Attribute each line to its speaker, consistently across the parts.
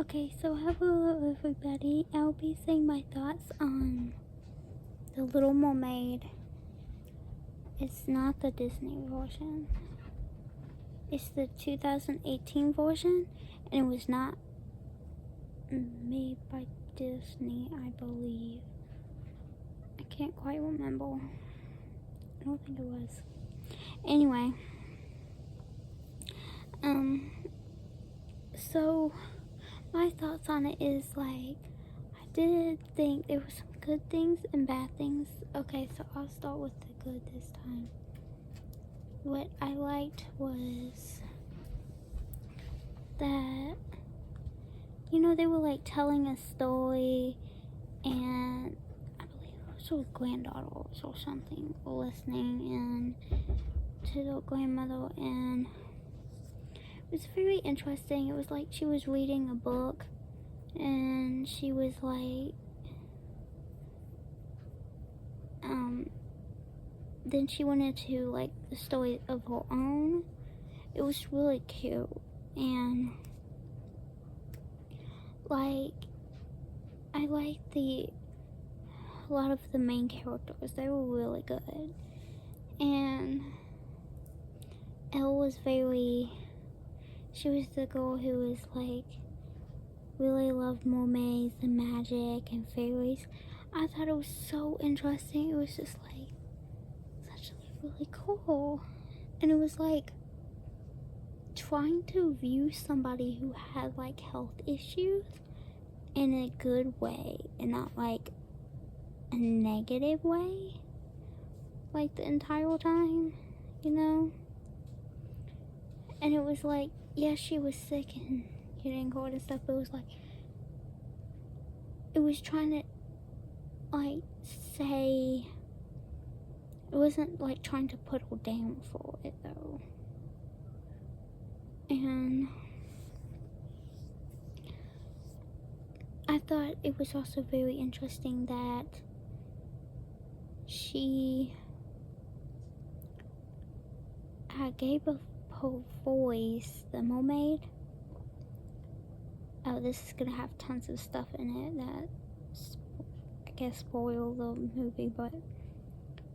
Speaker 1: Okay, so hello everybody. I'll be saying my thoughts on The Little Mermaid. It's not the Disney version. It's the 2018 version, and it was not made by Disney, I believe. I can't quite remember. I don't think it was. Anyway, so my thoughts on it is I did think there were some good things and bad things. Okay, so I'll start with the good this time. What I liked was that, they were telling a story, and I believe it was granddaughters or something listening and to the grandmother, and it was very interesting. It was like she was reading a book, and she was then she went into the story of her own. It was really cute, and I liked a lot of the main characters. They were really good, and Elle was she was the girl who was really loved mermaids and magic and fairies. I thought it was so interesting. It was just such really cool, and it was trying to view somebody who had health issues in a good way and not a negative way the entire time, and it was yes, she was sick and getting cold and stuff, but it was trying to say, it wasn't trying to put her down for it though. And I thought it was also very interesting that she gave her voice, the mermaid. Oh, this is gonna have tons of stuff in it that I guess spoil the movie, but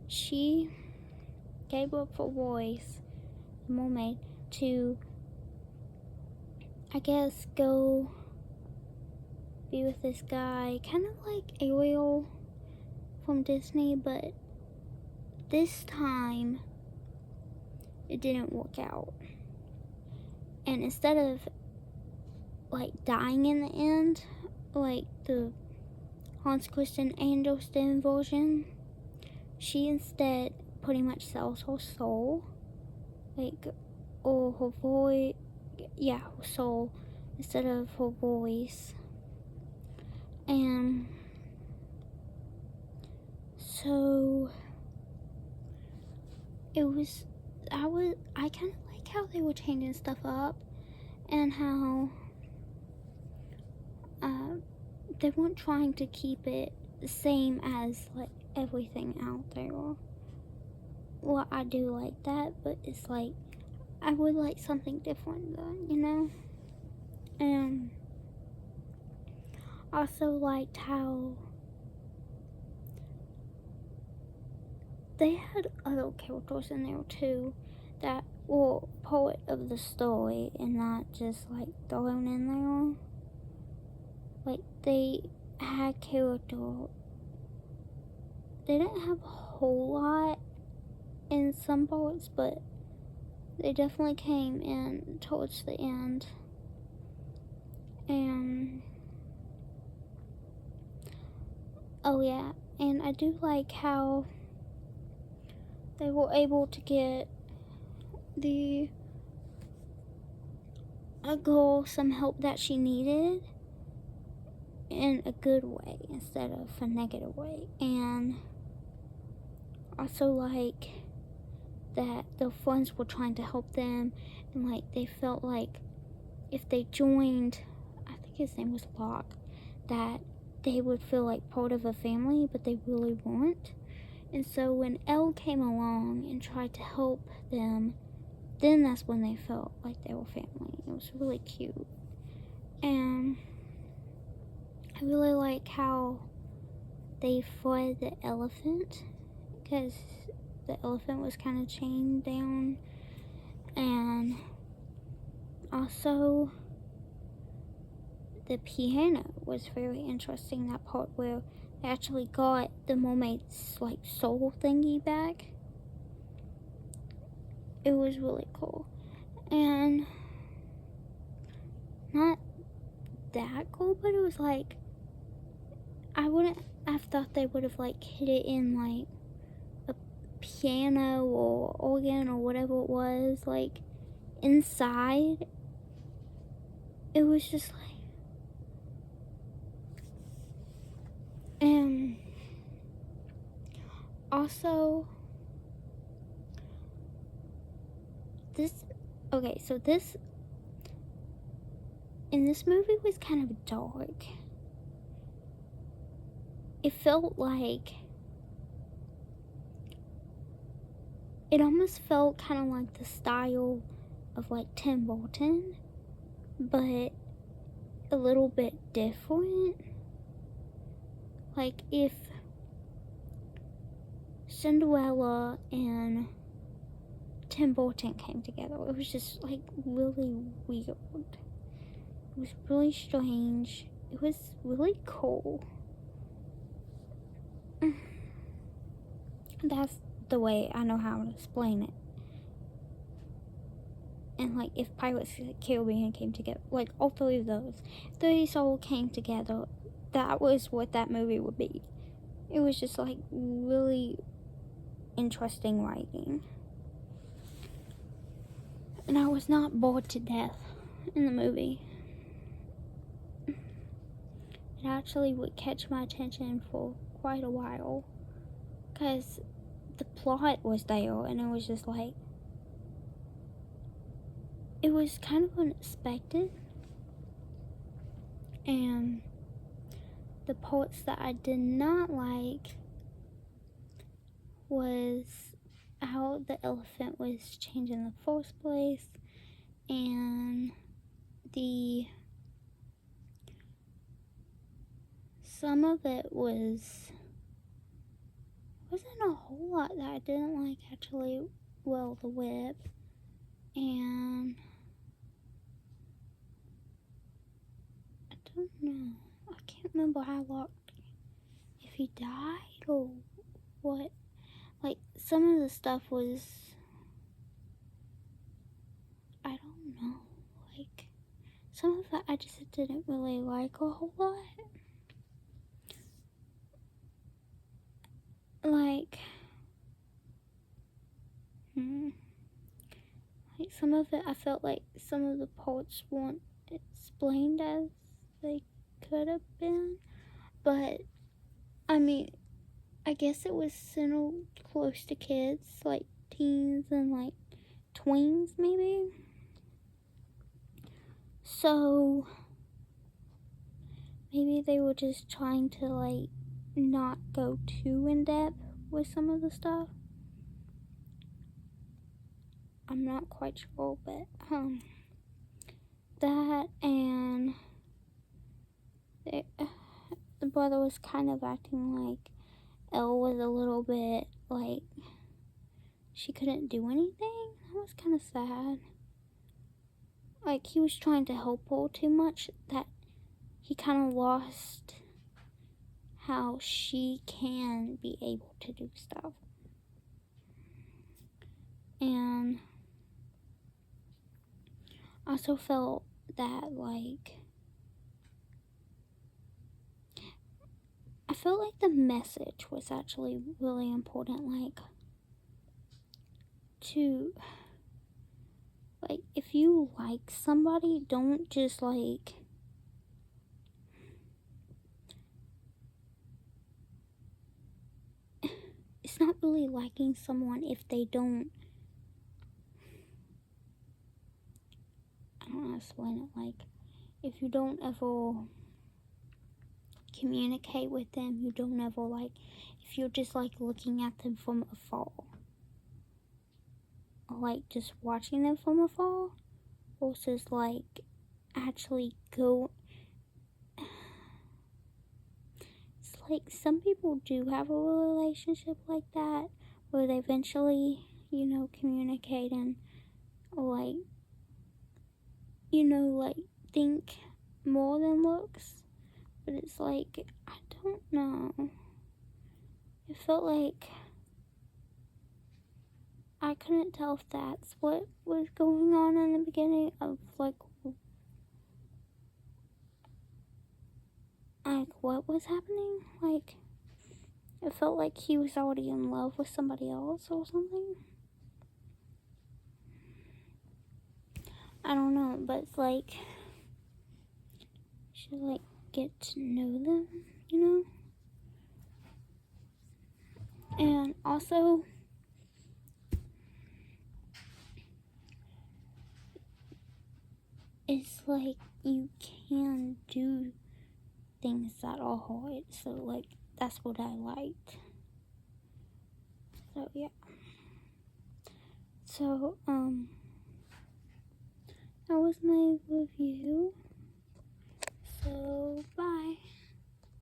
Speaker 1: she gave up her voice, the mermaid, to I guess go be with this guy, kind of like Ariel from Disney, but this time it didn't work out. And instead of dying in the end, the Hans Christian Andersen version, she instead pretty much sells her soul, or her voice, her soul, instead of her voice. And so I kind of like how they were changing stuff up, and how they weren't trying to keep it the same as everything out there. Well, I do like that, but it's I would like something different though, And also liked how they had other characters in there too that were part of the story and not just thrown in there. They had character. They didn't have a whole lot in some parts, but they definitely came in towards the end. And oh yeah, and I do like how they were able to get a girl some help that she needed in a good way instead of a negative way. And also that their friends were trying to help them, and they felt if they joined, I think his name was Locke, that they would feel part of a family, but they really weren't. And so when Elle came along and tried to help them, then that's when they felt like they were family. It was really cute. And I really like how they fought the elephant, because the elephant was kind of chained down. And also the piano was very interesting, that part where they actually got the mermaid's like soul thingy back. It was really cool. And not that cool, but it was like, I wouldn't have thought they would have like hit it in like a piano or organ or whatever it was, like inside. It was just like, and also this, okay, so this, in this movie was kind of dark. It felt like, it almost felt kind of like the style of like Tim Burton, but a little bit different. Like if Cinderella and Tim Burton came together, it was just like really weird. It was really strange. It was really cool. That's the way I know how to explain it. And like if Pirates of the Caribbean came together, like all three of those, these all came together, that was what that movie would be. It was just like really interesting writing. And I was not bored to death in the movie. It actually would catch my attention for quite a while, because the plot was there, and it was just like, it was kind of unexpected. And the parts that I did not like was how the elephant was changed in the first place, and some of it wasn't a whole lot that I didn't like, actually. Well, the whip, and I don't know, I can't remember how long, if he died or what. Like some of the stuff was, I don't know, like some of it I just didn't really like a whole lot. Like, like some of it I felt like some of the parts weren't explained as they could have been. But I mean, I guess it was centered close to kids, like teens and like tweens maybe. So maybe they were just trying to like not go too in depth with some of the stuff. I'm not quite sure, but that, and the brother was kind of acting like Elle was a little bit like she couldn't do anything. That was kind of sad. Like he was trying to help her too much that he kind of lost how she can be able to do stuff. And I also felt that like, I felt like the message was actually really important, like to, like if you like somebody, don't just like it's not really liking someone if they don't, I don't know how to explain it, like if you don't ever communicate with them, you don't ever like, if you're just like looking at them from afar, or like just watching them from afar, versus like actually go, like some people do have a relationship like that where they eventually, communicate and like, like think more than looks. But it's like, I don't know. It felt like I couldn't tell if that's what was going on in the beginning of like what was happening. Like it felt like he was already in love with somebody else or something. I don't know, but it's like you should like get to know them, And also it's like you can do things that are hard, so like that's what I liked. So yeah. So that was my review. So bye.